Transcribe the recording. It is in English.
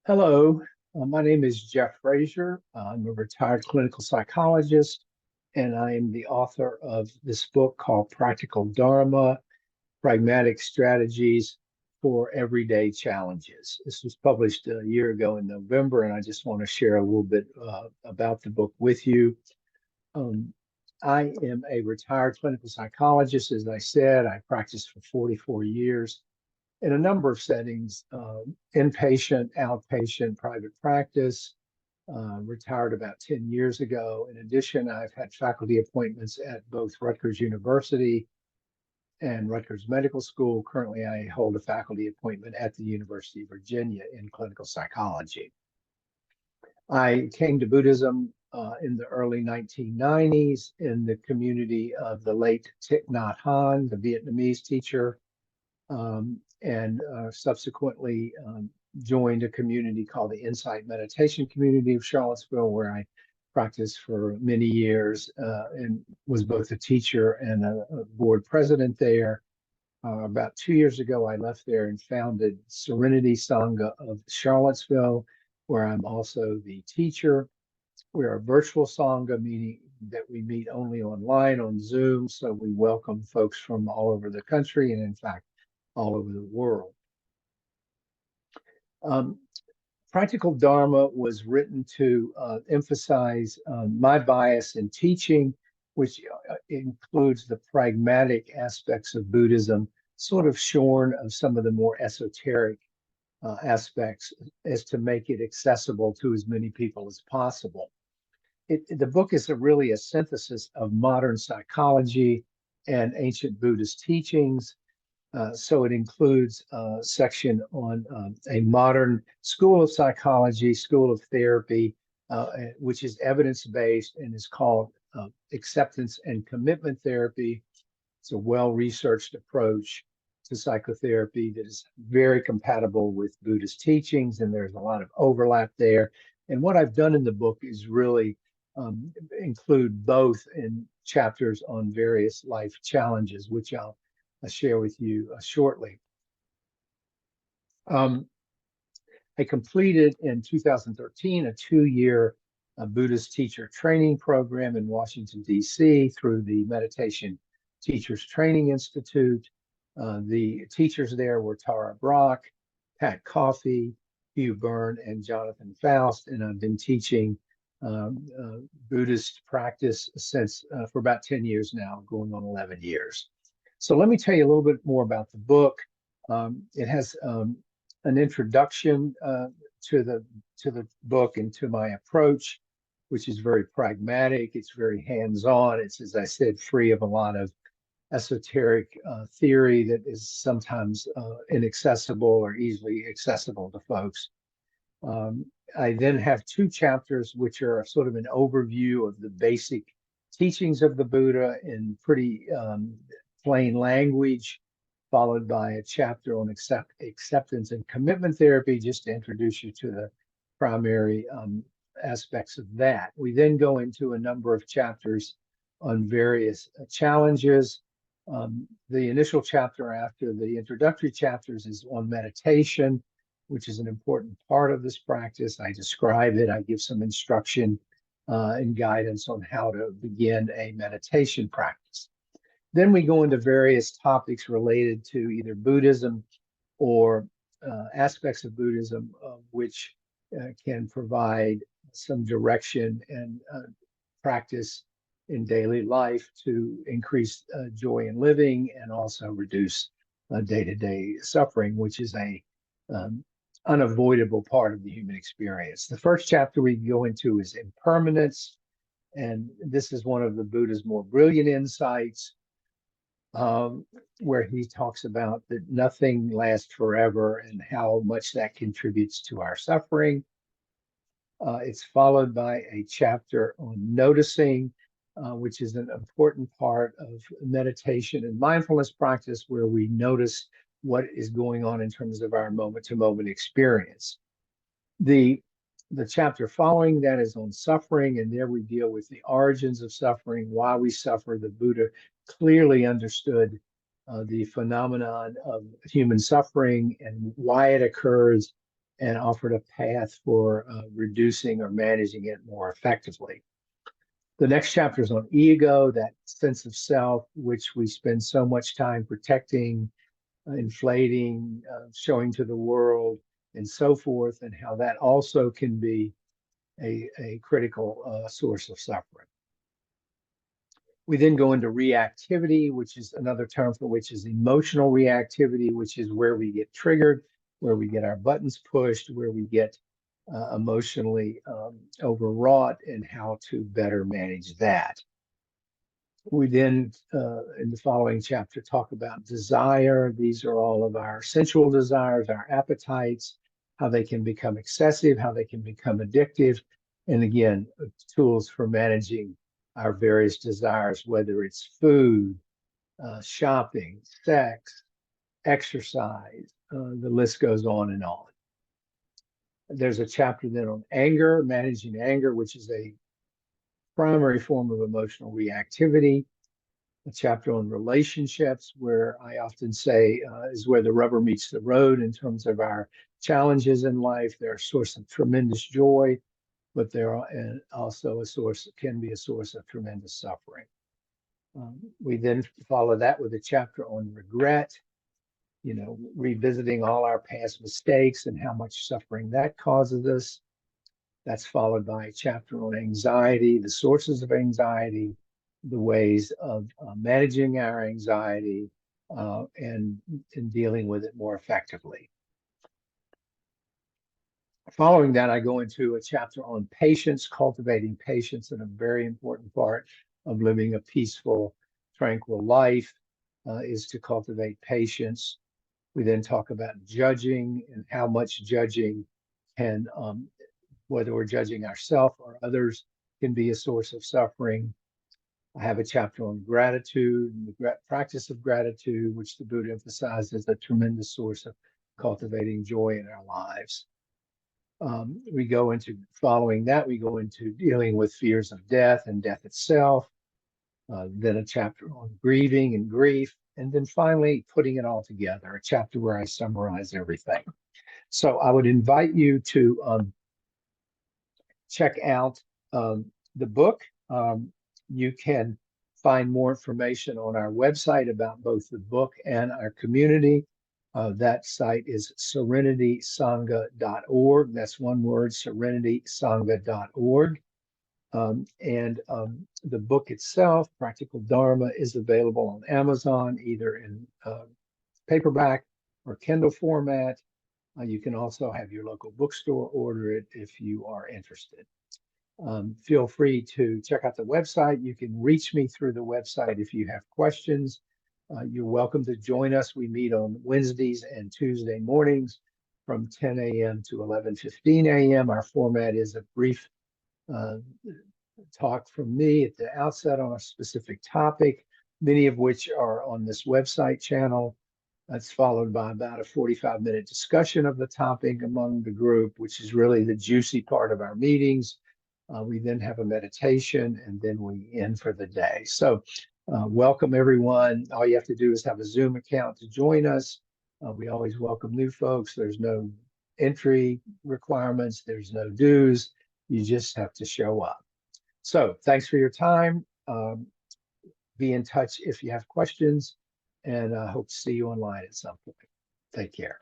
Hello, my name is Jeff Frazier. I'm a retired clinical psychologist, and I am the author of this book called Practical Dharma, Pragmatic Strategies for Everyday Challenges. This was published a year ago in November, and I just want to share a little bit about the book with you. Um, I am a retired clinical psychologist. As I said, I practiced for 44 years in a number of settings, inpatient, outpatient, private practice, retired about 10 years ago. In addition, I've had faculty appointments at both Rutgers University and Rutgers Medical School. Currently, I hold a faculty appointment at the University of Virginia in clinical psychology. I came to Buddhism in the early 1990s in the community of the late Thich Nhat Hanh, the Vietnamese teacher, and subsequently joined a community called the Insight Meditation Community of Charlottesville, where I practiced for many years and was both a teacher and a board president there. About 2 years ago, I left there and founded Serenity Sangha of Charlottesville, where I'm also the teacher. We're a virtual Sangha, meaning that we meet only online on Zoom, so we welcome folks from all over the country and, in fact, all over the world. Practical Dharma was written to emphasize my bias in teaching, which includes the pragmatic aspects of Buddhism, sort of shorn of some of the more esoteric aspects, as to make it accessible to as many people as possible. The book is really a synthesis of modern psychology and ancient Buddhist teachings. So it includes a section on a modern school of psychology, school of therapy, which is evidence-based and is called acceptance and commitment therapy. It's a well-researched approach to psychotherapy that is very compatible with Buddhist teachings, and there's a lot of overlap there. And what I've done in the book is really include both in chapters on various life challenges, which I'll share with you shortly. I completed in 2013 a 2-year Buddhist teacher training program in Washington, D.C. through the Meditation Teachers Training Institute. The teachers there were Tara Brock, Pat Coffey, Hugh Byrne, and Jonathan Faust, and I've been teaching Buddhist practice since for about 10 years now, going on 11 years. So let me tell you a little bit more about the book. It has an introduction to the book and to my approach, which is very pragmatic. It's very hands-on. It's, as I said, free of a lot of esoteric theory that is sometimes inaccessible or easily accessible to folks. I then have 2 chapters, which are sort of an overview of the basic teachings of the Buddha in pretty plain language, followed by a chapter on acceptance and commitment therapy, just to introduce you to the primary aspects of that. We then go into a number of chapters on various challenges. The initial chapter after the introductory chapters is on meditation, which is an important part of this practice. I describe it, I give some instruction and guidance on how to begin a meditation practice. Then we go into various topics related to either Buddhism or aspects of Buddhism, which can provide some direction and practice in daily life to increase joy in living and also reduce day-to-day suffering, which is a unavoidable part of the human experience. The first chapter we go into is impermanence, and this is one of the Buddha's more brilliant insights, where he talks about that nothing lasts forever and how much that contributes to our suffering. It's followed by a chapter on noticing, which is an important part of meditation and mindfulness practice, where we notice what is going on in terms of our moment-to-moment experience. The chapter following that is on suffering, and there we deal with the origins of suffering, why we suffer. The Buddha clearly understood the phenomenon of human suffering and why it occurs, and offered a path for reducing or managing it more effectively. The next chapter is on ego, that sense of self, which we spend so much time protecting, inflating, showing to the world, and so forth, and how that also can be a critical source of suffering. We then go into reactivity, which is another term for which is emotional reactivity, which is where we get triggered, where we get our buttons pushed, where we get emotionally overwrought, and how to better manage that. We then, in the following chapter, talk about desire. These are all of our sensual desires, our appetites, how they can become excessive, how they can become addictive, and again, tools for managing our various desires, whether it's food, shopping, sex, exercise, the list goes on and on. There's a chapter then on anger, managing anger, which is a primary form of emotional reactivity. A chapter on relationships, where I often say is where the rubber meets the road in terms of our challenges in life. They're a source of tremendous joy, but they're also can be a source of tremendous suffering. We then follow that with a chapter on regret, revisiting all our past mistakes and how much suffering that causes us. That's followed by a chapter on anxiety, the sources of anxiety, the ways of managing our anxiety and dealing with it more effectively. Following that, I go into a chapter on patience, cultivating patience, and a very important part of living a peaceful, tranquil life is to cultivate patience. We then talk about judging and how much judging can, whether we're judging ourselves or others, can be a source of suffering. I have a chapter on gratitude and the practice of gratitude, which the Buddha emphasized as a tremendous source of cultivating joy in our lives. Following that, we go into dealing with fears of death and death itself. Then a chapter on grieving and grief. And then finally, putting it all together, a chapter where I summarize everything. So I would invite you to check out the book. You can find more information on our website about both the book and our community. That site is serenitysangha.org. That's one word, serenitysangha.org. The book itself, Practical Dharma, is available on Amazon, either in paperback or Kindle format. You can also have your local bookstore order it if you are interested. Feel free to check out the website. You can reach me through the website if you have questions. You're welcome to join us. We meet on Wednesdays and Tuesday mornings from 10 a.m. to 11:15 a.m. Our format is a brief talk from me at the outset on a specific topic, many of which are on this website channel. That's followed by about a 45-minute discussion of the topic among the group, which is really the juicy part of our meetings. We then have a meditation, and then we end for the day. So welcome, everyone. All you have to do is have a Zoom account to join us. We always welcome new folks. There's no entry requirements. There's no dues. You just have to show up. So thanks for your time. Be in touch if you have questions, and I hope to see you online at some point. Take care.